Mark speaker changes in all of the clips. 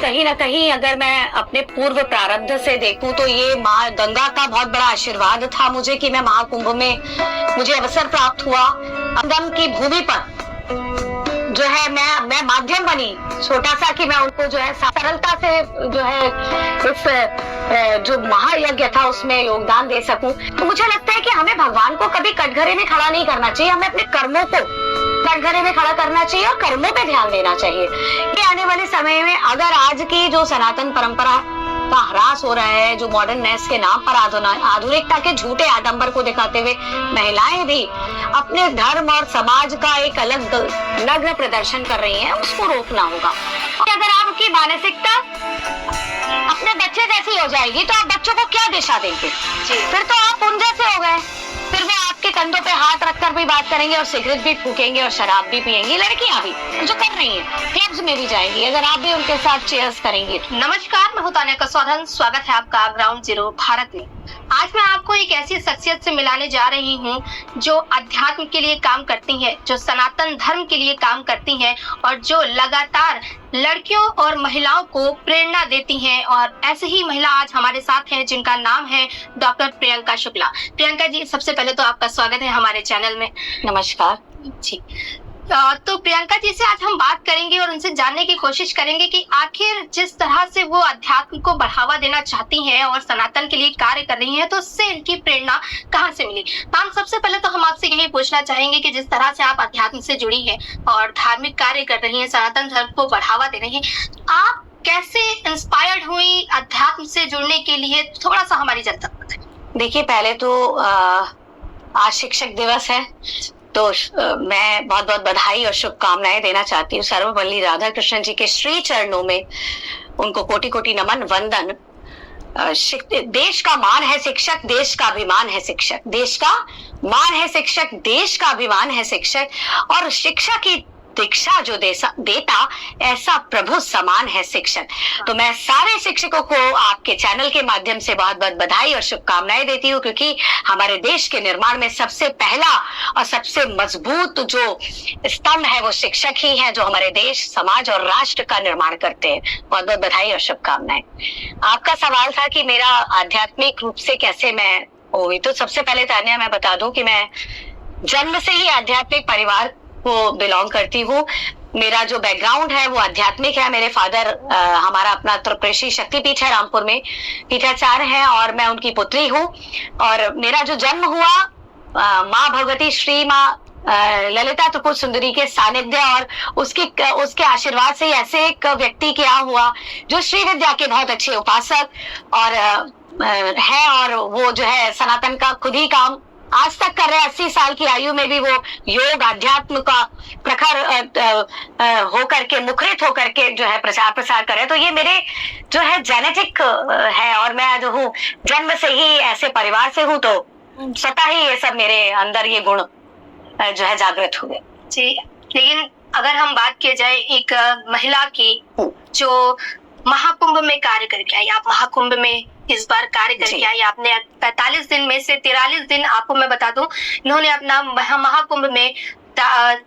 Speaker 1: कहीं ना कहीं अगर मैं अपने पूर्व प्रारब्ध से देखूं तो ये माँ गंगा का बहुत बड़ा आशीर्वाद था मुझे कि मैं महाकुंभ में मुझे अवसर प्राप्त हुआ। संगम की भूमि पर जो है मैं माध्यम बनी, छोटा सा, कि मैं उनको जो है सरलता से जो है इस जो महायज्ञ था उसमें योगदान दे सकूं। तो मुझे लगता है कि हमें भगवान को कभी कटघरे में खड़ा नहीं करना चाहिए, हमें अपने कर्मों को कटघरे में खड़ा करना चाहिए और कर्मों पे ध्यान देना चाहिए कि आने वाले समय में अगर आज की जो सनातन परंपरा का ह्रास हो रहा है, जो मॉडर्ननेस के नाम पर आधुनिकता के झूठे आडंबर को दिखाते हुए महिलाएं भी अपने धर्म और समाज का एक अलग नग्न प्रदर्शन कर रही हैं, उसको रोकना होगा। अगर आपकी मानसिकता अपने बच्चे जैसी हो जाएगी तो आप बच्चों को क्या दिशा देंगे? फिर तो आप उन जैसे हो गए, फिर वो आपके कंधों पे हाथ रखकर भी बात करेंगे और सिगरेट भी फूकेंगे और शराब भी पिएंगी। लड़कियां भी जो कर रही हैं क्लब्स में भी जाएंगी अगर आप भी उनके साथ चेयर्स करेंगी।
Speaker 2: नमस्कार, मैं हूं तान्या कसौधन। स्वागत है आपका ग्राउंड जीरो भारत में। आज मैं आपको एक ऐसी शख्सियत से मिलाने जा रही हूं जो अध्यात्म के लिए काम करती हैं, जो सनातन धर्म के लिए काम करती हैं और जो लगातार लड़कियों और महिलाओं को प्रेरणा देती हैं। और ऐसे ही महिला आज हमारे साथ हैं जिनका नाम है डॉक्टर प्रियंका शुक्ला। प्रियंका जी, सबसे पहले तो आपका स्वागत है हमारे चैनल में।
Speaker 1: नमस्कार
Speaker 2: जी। तो प्रियंका जी से आज हम बात करेंगे और उनसे जानने की कोशिश करेंगे कि आखिर जिस तरह से वो अध्यात्म को बढ़ावा देना चाहती हैं और सनातन के लिए कार्य कर रही हैं, तो उससे इनकी प्रेरणा कहाँ से मिली। मैम, सबसे पहले तो हम आपसे यही पूछना चाहेंगे कि जिस तरह से आप अध्यात्म से जुड़ी हैं और धार्मिक कार्य कर रही हैं, सनातन धर्म को बढ़ावा दे रही हैं, आप कैसे इंस्पायर्ड हुई अध्यात्म से जुड़ने के लिए? थोड़ा सा हमारी जनता को बताइए।
Speaker 1: देखिए, पहले तो आज शिक्षक दिवस है, तो मैं बहुत बहुत बधाई और शुभकामनाएं देना चाहती हूँ। सर्वपल्ली राधाकृष्ण जी के श्री चरणों में उनको कोटि कोटि नमन वंदन। देश का मान है शिक्षक, देश का अभिमान है शिक्षक, देश का मान है शिक्षक, देश का अभिमान है शिक्षक, और शिक्षा की दीक्षा जो देता ऐसा प्रभु समान है शिक्षक। तो मैं सारे शिक्षकों को आपके चैनल के माध्यम से बहुत बहुत बधाई और शुभकामनाएं देती हूँ, क्योंकि हमारे देश के निर्माण में सबसे पहला और सबसे मजबूत जो स्तंभ है वो शिक्षक ही है, जो हमारे देश, समाज और राष्ट्र का निर्माण करते हैं। बहुत बहुत बधाई और शुभकामनाएं। आपका सवाल था कि मेरा आध्यात्मिक रूप से कैसे मैं हुई, तो सबसे पहले तान्या मैं बता दूं कि मैं जन्म से ही आध्यात्मिक परिवार को बिलोंग करती हूँ। मेरा जो बैकग्राउंड है वो आध्यात्मिक है। मेरे फादर हमारा अपना त्रिप्रेशी शक्तिपीठ है रामपुर में, पीठाचार्य हैं, और मैं उनकी पुत्री हूँ। और मेरा जो जन्म हुआ माँ भगवती श्री माँ ललिता त्रिपुर सुंदरी के सानिध्य और उसके आशीर्वाद से ऐसे एक व्यक्ति क्या हुआ जो श्री विद्या के बहुत अच्छे उपासक और है, और वो जो है सनातन का खुद ही काम आज तक कर रहे हैं। 80 साल की आयु में भी वो योग अध्यात्म का प्रखर होकर के, मुखरित होकर के जो है प्रचार प्रसार कर रहे हैं। तो ये मेरे जो है जेनेटिक है, और मैं जो हूँ जन्म से ही ऐसे परिवार से हूँ, तो स्वतः ही ये सब मेरे अंदर ये गुण जो है जागृत हुए।
Speaker 2: जी, लेकिन अगर हम बात की जाए एक महिला की जो महाकुंभ में कार्य करके आई, आप महाकुंभ में इस बार कार्य करके आई, आपने 45 दिन में से 43 दिन, आपको मैं बता दूं, इन्होंने अपना महाकुंभ में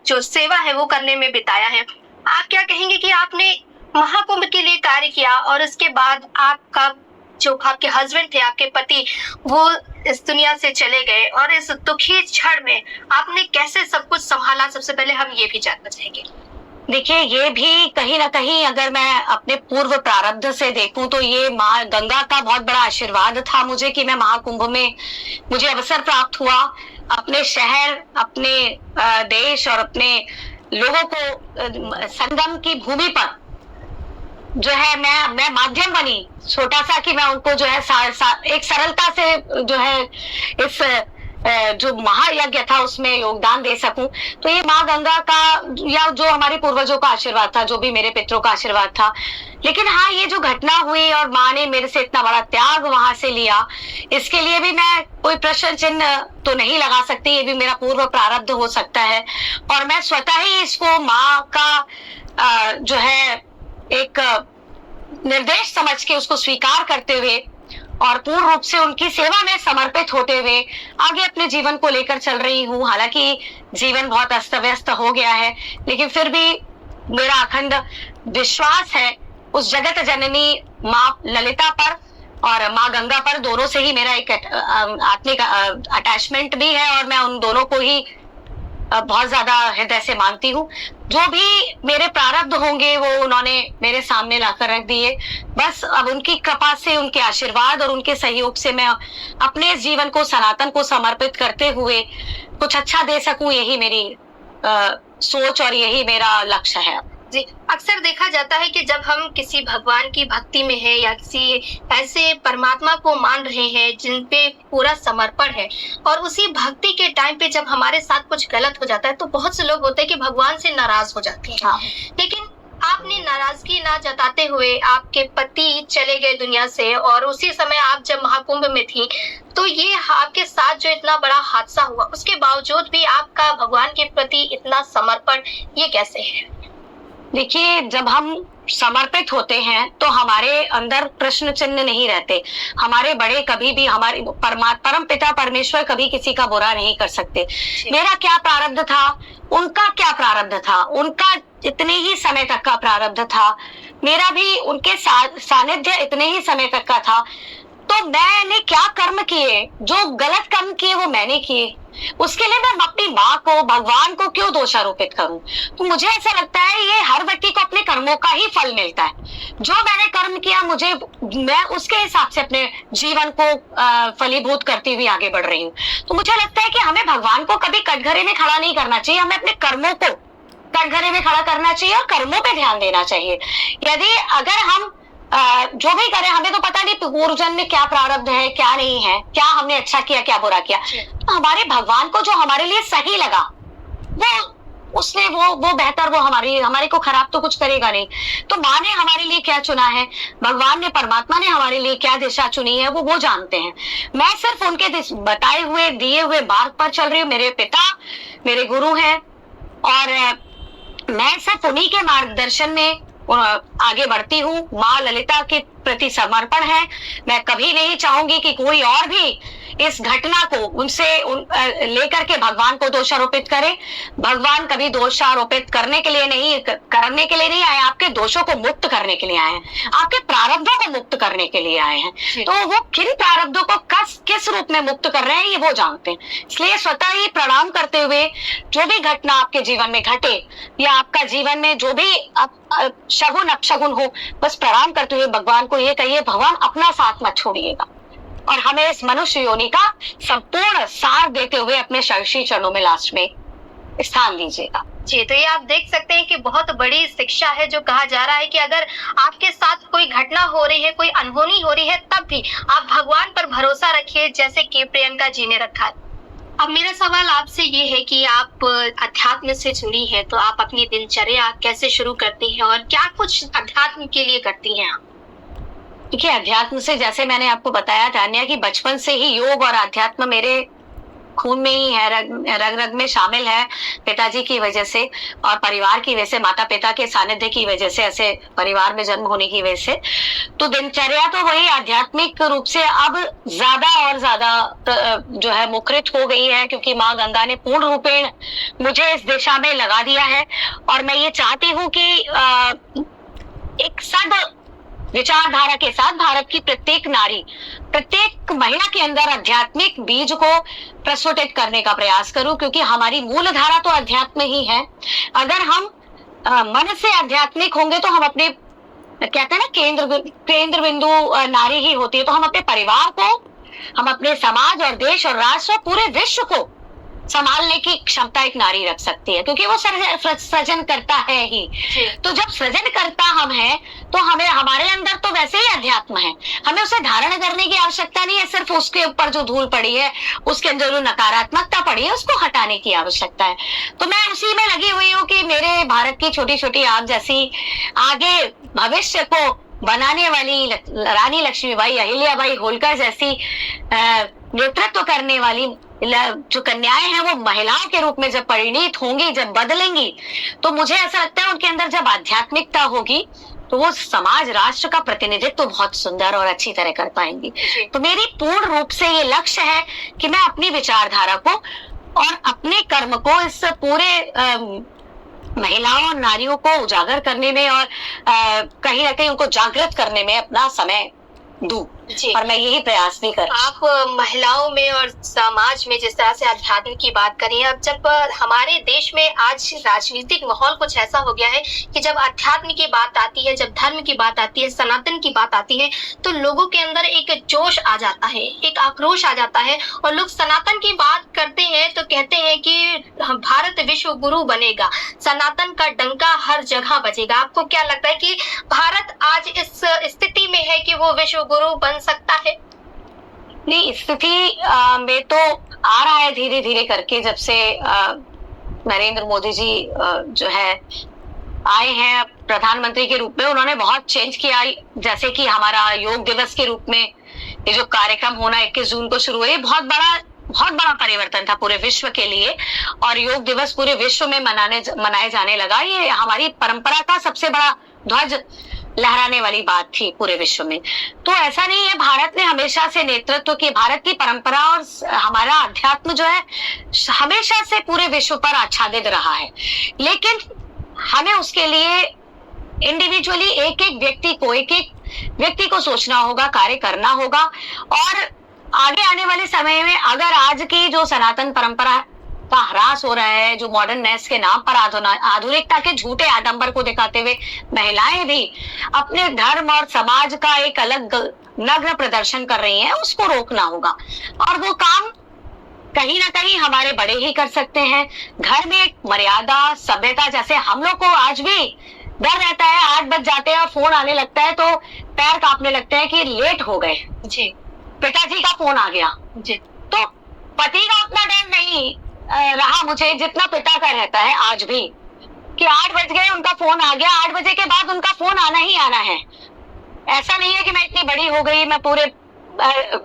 Speaker 2: जो सेवा है वो करने में बिताया है। आप क्या कहेंगे कि आपने महाकुंभ के लिए कार्य किया और उसके बाद आपका जो आपके हस्बैंड थे, आपके पति, वो इस दुनिया से चले गए, और इस दुखी क्षण में आपने कैसे सब कुछ संभाला? सबसे पहले हम ये भी जानना चाहेंगे।
Speaker 1: देखिए, ये भी कहीं ना कहीं अगर मैं अपने पूर्व प्रारब्ध से देखूं तो ये माँ गंगा का बहुत बड़ा आशीर्वाद था मुझे कि मैं महाकुंभ में मुझे अवसर प्राप्त हुआ। अपने शहर, अपने देश और अपने लोगों को संगम की भूमि पर जो है मैं माध्यम बनी, छोटा सा, कि मैं उनको जो है एक सरलता से जो है इस जो महायज्ञ था उसमें योगदान दे सकूं। तो ये माँ गंगा का या जो हमारे पूर्वजों का आशीर्वाद था, जो भी मेरे पितरों का आशीर्वाद था। लेकिन हाँ, ये जो घटना हुई और माँ ने मेरे से इतना बड़ा त्याग वहां से लिया, इसके लिए भी मैं कोई प्रश्न चिन्ह तो नहीं लगा सकती। ये भी मेरा पूर्व प्रारब्ध हो सकता है, और मैं स्वतः ही इसको माँ का जो है एक निर्देश समझ के उसको स्वीकार करते हुए और पूर्ण रूप से उनकी सेवा में समर्पित होते हुए आगे अपने जीवन को लेकर चल रही हूँ। हालांकि जीवन बहुत अस्त व्यस्त हो गया है, लेकिन फिर भी मेरा अखंड विश्वास है उस जगत जननी माँ ललिता पर और माँ गंगा पर, दोनों से ही मेरा एक आत्मिक अटैचमेंट भी है और मैं उन दोनों को ही बहुत ज्यादा हृदय से मानती हूँ। जो भी मेरे प्रारब्ध होंगे वो उन्होंने मेरे सामने लाकर रख दिए। बस अब उनकी कृपा से, उनके आशीर्वाद और उनके सहयोग से मैं अपने इस जीवन को सनातन को समर्पित करते हुए कुछ अच्छा दे सकूं, यही मेरी सोच और यही मेरा लक्ष्य है।
Speaker 2: जी, अक्सर देखा जाता है कि जब हम किसी भगवान की भक्ति में है या किसी ऐसे परमात्मा को मान रहे हैं जिन पे पूरा समर्पण है, और उसी भक्ति के टाइम पे जब हमारे साथ कुछ गलत हो जाता है तो बहुत से लोग होते हैं कि भगवान से नाराज हो जाते हैं।
Speaker 1: हाँ।
Speaker 2: लेकिन आपने नाराजगी ना जताते हुए, आपके पति चले गए दुनिया से और उसी समय आप जब महाकुंभ में थी, तो ये आपके साथ जो इतना बड़ा हादसा हुआ, उसके बावजूद भी आपका भगवान के प्रति इतना समर्पण, ये कैसे है?
Speaker 1: देखिए, जब हम समर्पित होते हैं तो हमारे अंदर प्रश्न चिन्ह नहीं रहते। हमारे बड़े कभी भी, हमारे परम पिता परमेश्वर कभी किसी का बुरा नहीं कर सकते। मेरा क्या प्रारब्ध था, उनका क्या प्रारब्ध था, उनका इतने ही समय तक का प्रारब्ध था, मेरा भी उनके सानिध्य इतने ही समय तक का था। तो मैंने क्या कर्म किए, जो गलत कर्म किए वो मैंने किए, उसके लिए मैं अपनी माँ को, भगवान को क्यों दोषारोपित करूं? तो मुझे ऐसा लगता है ये हर व्यक्ति को अपने कर्मों का ही फल मिलता है। जो मैंने कर्म किया, मैं उसके हिसाब से अपने जीवन को फलीभूत करती हुई आगे बढ़ रही हूँ। तो मुझे लगता है कि हमें भगवान को कभी कटघरे में खड़ा नहीं करना चाहिए, हमें अपने कर्मों को कटघरे में खड़ा करना चाहिए और कर्मों पे ध्यान देना चाहिए। यदि अगर हम जो भी करें, हमें तो पता नहीं पूर्व जन्म में क्या प्रारब्ध है, क्या नहीं है, क्या हमने अच्छा किया, क्या बुरा किया। तो हमारे भगवान को जो हमारे लिए सही लगा, वो बेहतर, वो हमारे को खराब तो कुछ करेगा नहीं। तो माँ ने हमारे लिए क्या चुना है, भगवान ने, परमात्मा ने हमारे लिए क्या दिशा चुनी है, वो जानते हैं। मैं सिर्फ उनके बताए हुए, दिए हुए मार्ग पर चल रही हूँ। मेरे पिता मेरे गुरु हैं और मैं सिर्फ उन्हीं के मार्गदर्शन में आगे बढ़ती हूँ। माँ ललिता के प्रति समर्पण है। मैं कभी नहीं चाहूंगी कि कोई और भी इस घटना को लेकर के भगवान को दोषारोपित करे। भगवान कभी दोषारोपित करने के लिए नहीं आए, आपके दोषों को मुक्त करने के लिए आए हैं, आपके प्रारब्धों को मुक्त करने के लिए आए हैं। तो वो किन प्रारब्धों को किस रूप में मुक्त कर रहे हैं, ये वो जानते हैं। इसलिए स्वतः ही प्रणाम करते हुए, जो भी घटना आपके जीवन में घटे या आपका जीवन में जो भी शगुन अपशगुन हो, बस प्रणाम करते हुए भगवान को ये कहिए, भगवान अपना साथ मत छोड़िएगा और हमें इस मनुष्य योनि का संपूर्ण सार देते हुए अपने श्री चरणों में लास्ट में स्थान दीजिएगा।
Speaker 2: जी, तो ये आप देख सकते हैं कि बहुत बड़ी शिक्षा है जो कहा जा रहा है कि अगर आपके साथ कोई घटना हो रही है, कोई अनहोनी हो रही है, तब भी आप भगवान पर भरोसा रखिए, जैसे कि प्रियंका जी ने रखा। अब मेरा सवाल आपसे ये है कि आप अध्यात्म से जुड़ी है, तो आप अपनी दिनचर्या कैसे शुरू करती हैं और क्या कुछ अध्यात्म के लिए करती हैं आप?
Speaker 1: देखिए, अध्यात्म से, जैसे मैंने आपको बताया तान्या, कि बचपन से ही योग और अध्यात्म मेरे खून में ही है, रग रग में शामिल है। पिताजी की वजह से और परिवार की वजह से, माता पिता के सानिध्य की वजह से, ऐसे परिवार में जन्म होने की वजह से, तो दिनचर्या तो वही आध्यात्मिक रूप से अब ज्यादा और ज्यादा जो है मुखरित हो गई है, क्योंकि माँ गंगा ने पूर्ण रूपेण मुझे इस दिशा में लगा दिया है। और मैं ये चाहती हूँ कि एक सद विचारधारा के साथ भारत की प्रत्येक नारी, प्रत्येक महिला के अंदर आध्यात्मिक बीज को प्रस्फुटित करने का प्रयास करूं, क्योंकि हमारी मूल धारा तो अध्यात्म ही है। अगर हम मन से आध्यात्मिक होंगे तो हम अपने, कहते हैं ना, केंद्र बिंदु नारी ही होती है, तो हम अपने परिवार को, हम अपने समाज और देश और राष्ट्र और पूरे विश्व को संभालने की क्षमता एक नारी रख सकती है, क्योंकि वो सृजन करता है ही। तो जब सृजन करता हम हैं, तो हमें, हमारे अंदर तो वैसे ही अध्यात्म है, हमें उसे धारण करने की आवश्यकता नहीं है। सिर्फ उसके ऊपर जो धूल पड़ी है, उसके अंदर जो नकारात्मकता पड़ी है, उसको हटाने की आवश्यकता है। तो मैं उसी में लगी हुई हूँ कि मेरे भारत की छोटी छोटी, आप जैसी आगे भविष्य को बनाने वाली रानी लक्ष्मीबाई, अहिल्याबाई होलकर जैसी नेतृत्व करने वाली जो कन्याएं हैं, वो महिलाओं के रूप में जब परिणित होंगी, जब बदलेंगी, तो मुझे ऐसा लगता है उनके अंदर जब आध्यात्मिकता होगी, तो वो समाज, राष्ट्र का प्रतिनिधित्व तो बहुत सुंदर और अच्छी तरह कर पाएंगी। तो मेरी पूर्ण रूप से ये लक्ष्य है कि मैं अपनी विचारधारा को और अपने कर्म को इस पूरे महिलाओं और नारियों को उजागर करने में और कहीं ना कहीं उनको जागृत करने में अपना समय दूं।
Speaker 2: जी।
Speaker 1: और मैं यही प्रयास भी कर।
Speaker 2: आप महिलाओं में और समाज में जिस तरह से अध्यात्म की बात करी है, अब जब हमारे देश में आज राजनीतिक माहौल कुछ ऐसा हो गया है कि जब अध्यात्म की बात आती है, जब धर्म की बात आती है, सनातन की बात आती है, तो लोगों के अंदर एक जोश आ जाता है, एक आक्रोश आ जाता है, और लोग सनातन की बात करते हैं तो कहते हैं कि भारत विश्व गुरु बनेगा, सनातन का डंका हर जगह बजेगा। आपको क्या लगता है कि भारत आज इस स्थिति में है कि वो विश्व गुरु बन सकता है?
Speaker 1: नहीं, स्थिति में तो आ रहा है धीरे धीरे करके, जब से नरेंद्र मोदी जी जो है आए हैं प्रधानमंत्री के रूप में, उन्होंने बहुत चेंज किया। जैसे कि हमारा योग दिवस के रूप में ये जो कार्यक्रम होना 21 जून को शुरू हुए, बहुत बड़ा परिवर्तन था पूरे विश्व के लिए, और योग दिवस पूरे विश्व में मनाए जाने लगा। ये हमारी परंपरा का सबसे बड़ा ध्वज लहराने वाली बात थी पूरे विश्व में। तो ऐसा नहीं है, भारत ने हमेशा से नेतृत्व की, भारत की परंपरा और हमारा अध्यात्म जो है हमेशा से पूरे विश्व पर आच्छादित रहा है। लेकिन हमें उसके लिए इंडिविजुअली एक एक व्यक्ति को सोचना होगा, कार्य करना होगा। और आगे आने वाले समय में अगर आज की जो सनातन परंपरा का ह्रास हो रहा है, जो मॉडर्ननेस के नाम पर आधुनिकता के झूठे आडंबर को दिखाते हुए महिलाएं भी अपने धर्म और समाज का एक अलग नग्न प्रदर्शन कर रही हैं, उसको रोकना होगा। और वो काम कहीं ना कहीं हमारे बड़े ही कर सकते हैं। घर में एक मर्यादा, सभ्यता, जैसे हम लोग को आज भी डर रहता है, 8 बज जाते हैं और फोन आने लगता है तो पैर कांपने लगते हैं कि लेट हो गए
Speaker 2: जी,
Speaker 1: पिताजी का फोन आ गया
Speaker 2: जी।
Speaker 1: तो पति का उतना डर नहीं रहा मुझे जितना पिता का रहता है आज भी, कि 8 बज गए, उनका फोन आ गया, 8 बजे के बाद उनका फोन आना ही आना है। ऐसा नहीं है कि मैं इतनी बड़ी हो गई, मैं पूरे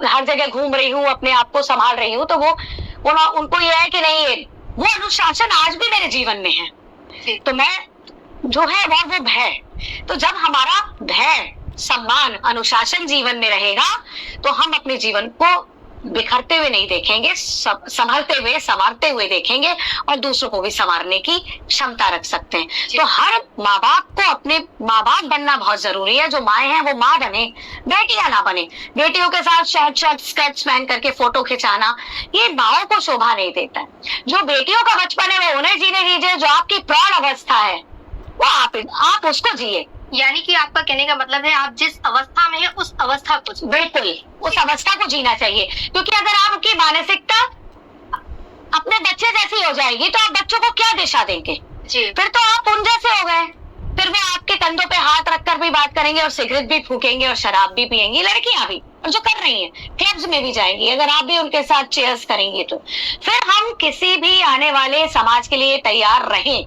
Speaker 1: हर जगह घूम रही हूँ, अपने आप को संभाल रही हूँ, तो वो उनको ये है कि नहीं, वो अनुशासन आज भी मेरे जीवन में है। तो मैं जो है वो भय, तो जब हमारा भय, सम्मान, अनुशासन जीवन में रहेगा तो हम अपने जीवन को बिखरते हुए नहीं देखेंगे, संभलते हुए, संवारते हुए देखेंगे और दूसरों को भी संवारने की क्षमता रख सकते हैं। तो हर माँ बाप को अपने माँ बाप बनना बहुत जरूरी है। जो माएं हैं वो माँ बने, बेटियां ना बने। बेटियों के साथ शर्ट स्कर्ट्स पहन करके फोटो खिंचाना, ये माओं को शोभा नहीं देता है। जो बेटियों का बचपन है वो उन्हें जीने दीजिए, जो आपकी प्राण अवस्था है वो आप उसको जिए।
Speaker 2: यानी कि आपका कहने का मतलब है आप जिस अवस्था में है उस अवस्था को,
Speaker 1: बिल्कुल उस अवस्था को जीना चाहिए। क्योंकि अगर आपकी मानसिकता अपने बच्चे जैसी हो जाएगी तो आप बच्चों को क्या दिशा देंगे?
Speaker 2: जी।
Speaker 1: फिर तो आप उन जैसे हो गए। फिर वे आपके कंधों पे हाथ रखकर भी बात करेंगे और सिगरेट भी फूकेंगे और शराब भी पिएंगी, लड़कियां भी, और जो कर रही हैं क्लब्स में भी जाएंगी। अगर आप भी उनके साथ चेयर्स करेंगे तो फिर हम किसी भी आने वाले समाज के लिए तैयार रहें।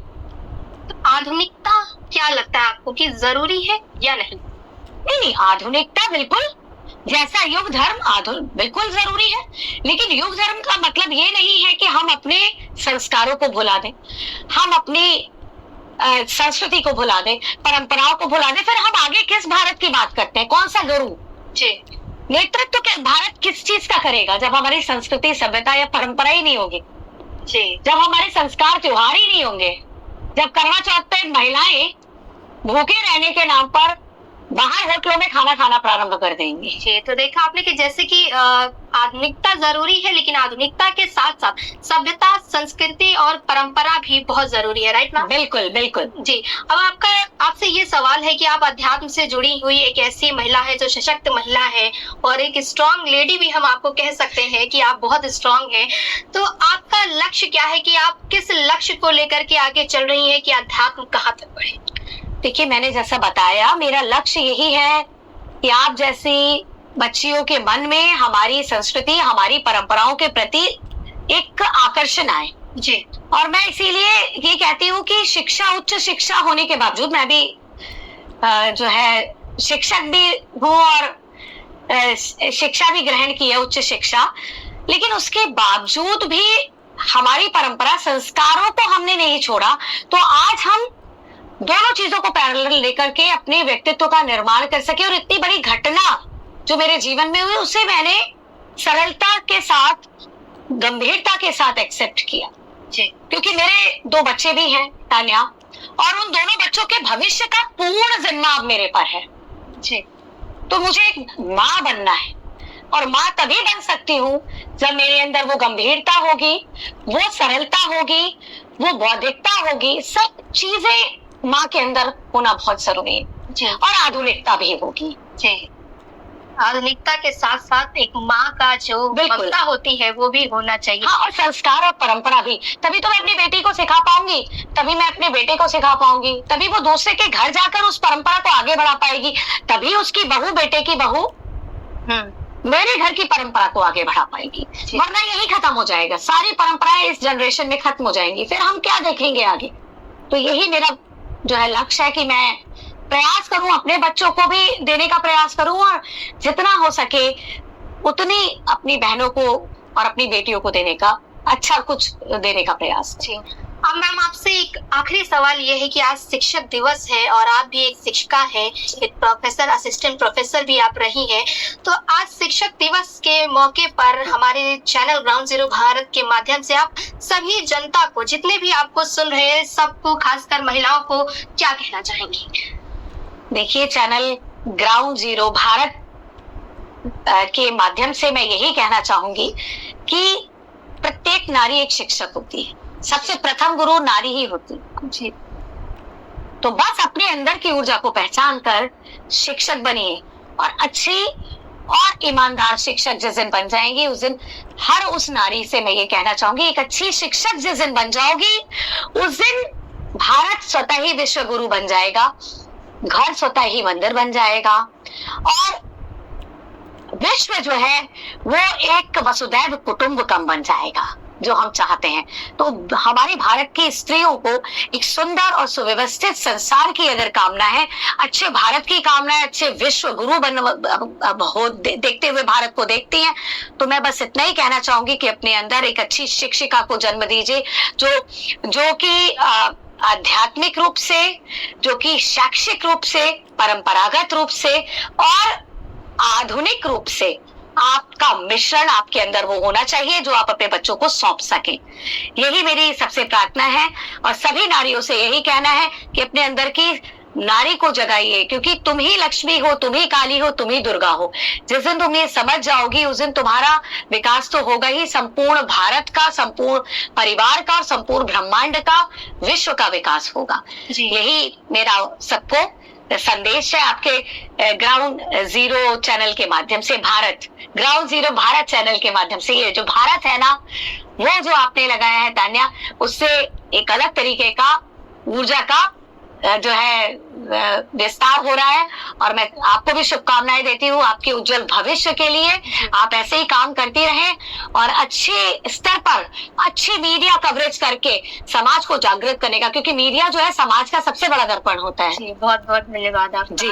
Speaker 2: तो आधुनिकता क्या लगता है आपको कि जरूरी है या नहीं?
Speaker 1: नहीं, आधुनिकता बिल्कुल, जैसा युग धर्म बिल्कुल जरूरी है। लेकिन युग धर्म का मतलब ये नहीं है कि हम अपने संस्कारों को भुला दें, हम अपनी संस्कृति को भुला दें, परंपराओं को भुला दें। फिर हम आगे किस भारत की बात करते हैं? कौन सा गुरु?
Speaker 2: जी।
Speaker 1: नेतृत्व तो भारत किस चीज का करेगा जब हमारी संस्कृति, सभ्यता या परंपरा ही नहीं होगी?
Speaker 2: जी।
Speaker 1: जब हमारे संस्कार, त्योहार ही नहीं होंगे, जब करवा चौथ पे महिलाएं भूखे रहने के नाम पर बाहर होटलों में खाना खाना प्रारंभ कर देंगी।
Speaker 2: जी, तो देखा आपने कि जैसे कि आधुनिकता जरूरी है, लेकिन आधुनिकता के साथ साथ सभ्यता, संस्कृति और परंपरा भी बहुत जरूरी है, राइट मैम?
Speaker 1: बिल्कुल बिल्कुल।
Speaker 2: जी। अब आपसे ये सवाल है कि आप अध्यात्म से जुड़ी हुई एक ऐसी महिला है जो सशक्त महिला है और एक स्ट्रॉन्ग लेडी भी हम आपको कह सकते हैं कि आप बहुत स्ट्रॉन्ग हैं। तो आपका लक्ष्य क्या है कि आप किस लक्ष्य को लेकर के आगे चल रही हैं कि अध्यात्म कहाँ तक बढ़े?
Speaker 1: देखिए, मैंने जैसा बताया, मेरा लक्ष्य यही है कि आप जैसी बच्चियों के मन में हमारी संस्कृति, हमारी परंपराओं के प्रति एक आकर्षण आए।
Speaker 2: जी।
Speaker 1: और मैं इसीलिए ये कहती हूँ कि शिक्षा, उच्च शिक्षा होने के बावजूद, मैं भी जो है शिक्षक भी हूँ और शिक्षा भी ग्रहण की है, उच्च शिक्षा, लेकिन उसके बावजूद भी हमारी परंपरा, संस्कारों को हमने नहीं छोड़ा। तो आज हम दोनों चीजों को पैरेलल लेकर के अपने व्यक्तित्व का निर्माण कर सके। और इतनी बड़ी घटना जो मेरे जीवन में हुई उसे मैंने सरलता के साथ, गंभीरता के साथ एक्सेप्ट किया।
Speaker 2: जी।
Speaker 1: क्योंकि मेरे 2 बच्चे भी हैं, तान्या, और उन दोनों बच्चों के भविष्य का पूर्ण जिम्मा अब मेरे पर है
Speaker 2: जी।
Speaker 1: तो मुझे एक माँ बनना है, और माँ तभी बन सकती हूँ जब मेरे अंदर वो गंभीरता होगी, वो सरलता होगी, वो बौद्धिकता होगी। सब चीजें माँ के अंदर होना बहुत जरूरी है
Speaker 2: जी।
Speaker 1: और आधुनिकता भी होगी।
Speaker 2: जी, आधुनिकता के साथ साथ एक माँ का जो ममता होती है वो भी होना चाहिए।
Speaker 1: हाँ, और संस्कार और परंपरा भी। तभी तो मैं अपनी बेटी को सिखा पाऊंगी, तभी मैं अपने बेटे को सिखा पाऊंगी, तभी वो दूसरे के घर जाकर उस परंपरा को आगे बढ़ा पाएगी, तभी उसकी बहू, बेटे की बहू मेरे घर की परंपरा को आगे बढ़ा पाएगी। वरना यही खत्म हो जाएगा, सारी परंपराएं इस जनरेशन में खत्म हो जाएंगी, फिर हम क्या देखेंगे आगे। तो यही मेरा जो है लक्ष्य है कि मैं प्रयास करूं, अपने बच्चों को भी देने का प्रयास करूं, और जितना हो सके उतनी अपनी बहनों को और अपनी बेटियों को देने का, अच्छा कुछ देने का प्रयास।
Speaker 2: जी। अब मैम आपसे एक आखिरी सवाल ये है कि आज शिक्षक दिवस है और आप भी एक शिक्षिका हैं, एक प्रोफेसर, असिस्टेंट प्रोफेसर भी आप रही हैं, तो आज शिक्षक दिवस के मौके पर हमारे चैनल ग्राउंड जीरो भारत के माध्यम से आप सभी जनता को, जितने भी आपको सुन रहे हैं, सबको, खासकर महिलाओं को क्या कहना चाहेंगी?
Speaker 1: देखिए, चैनल ग्राउंड जीरो भारत के माध्यम से मैं यही कहना चाहूंगी कि प्रत्येक नारी एक शिक्षक होती है, सबसे प्रथम गुरु नारी ही होती है जी। तो बस अपने अंदर की ऊर्जा को पहचान कर शिक्षक बनिए, और अच्छी और ईमानदार शिक्षक जिस दिन बन जाएंगी, उस दिन हर उस नारी से मैं ये कहना चाहूंगी, एक अच्छी शिक्षक जिस दिन बन जाओगी, उस दिन भारत स्वतः ही विश्व गुरु बन जाएगा, घर स्वतः ही मंदिर बन जाएगा, और विश्व जो है वो एक वसुधैव कुटुंबकम बन जाएगा, जो हम चाहते हैं। तो हमारी भारत की स्त्रियों को एक सुंदर और सुव्यवस्थित संसार की अगर कामना है, अच्छे भारत की कामना है, अच्छे विश्व गुरु देखते हुए भारत को देखती हैं, तो मैं बस इतना ही कहना चाहूंगी कि अपने अंदर एक अच्छी शिक्षिका को जन्म दीजिए, जो कि आध्यात्मिक रूप से, जो कि शैक्षिक रूप से, परंपरागत रूप से और आधुनिक रूप से आपका मिश्रण आपके अंदर वो होना चाहिए, जो आप अपने बच्चों को सौंप सकें। यही मेरी सबसे प्रार्थना है, और सभी नारियों से यही कहना है कि अपने अंदर की नारी को जगाइए, क्योंकि तुम ही लक्ष्मी हो, तुम ही काली हो, तुम ही दुर्गा हो। जिस दिन तुम ये समझ जाओगी, उस दिन तुम्हारा विकास तो होगा ही, संपूर्ण भारत का, संपूर्ण परिवार का, संपूर्ण ब्रह्मांड का, विश्व का विकास होगा। यही मेरा सबको संदेश है आपके ग्राउंड जीरो चैनल के माध्यम से, ग्राउंड जीरो भारत चैनल के माध्यम से। ये जो भारत है ना, वो जो आपने लगाया है तान्या, उससे एक अलग तरीके का ऊर्जा का जो है विस्तार हो रहा है, और मैं आपको भी शुभकामनाएं देती हूँ आपके उज्जवल भविष्य के लिए। आप ऐसे ही काम करती रहें, और अच्छे स्तर पर अच्छी मीडिया कवरेज करके समाज को जागृत करने का, क्योंकि मीडिया जो है समाज का सबसे बड़ा दर्पण होता है।
Speaker 2: जी, बहुत बहुत धन्यवाद आपका।
Speaker 1: जी,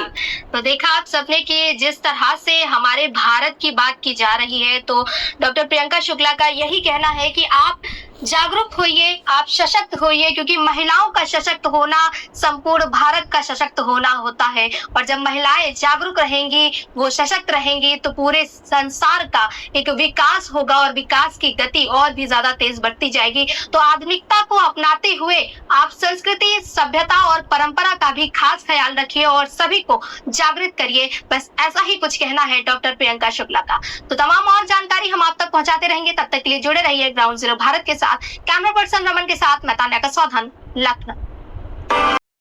Speaker 2: तो देखा आप सबने कि जिस तरह से हमारे भारत की बात की जा रही है, तो डॉक्टर प्रियंका शुक्ला का यही कहना है कि आप जागरूक होइए, आप सशक्त होइए, क्योंकि महिलाओं का सशक्त होना संपूर्ण भारत का सशक्त होना होता है, और जब महिलाएं जागरूक रहेंगी, वो सशक्त रहेंगी, तो पूरे संसार का एक विकास होगा, और विकास की गति और भी ज्यादा तेज बढ़ती जाएगी। तो आधुनिकता को अपनाते हुए आप संस्कृति, सभ्यता और परंपरा का भी खास ख्याल रखिए, और सभी को जागृत करिए। बस ऐसा ही कुछ कहना है डॉक्टर प्रियंका शुक्ला का। तो तमाम और जानकारी हम आप तक पहुंचाते रहेंगे, तब तक के लिए जुड़े रहिए ग्राउंड जीरो भारत के साथ। कैमरा पर्सन रमन के साथ मैं तान्या का सौधन, लखनऊ।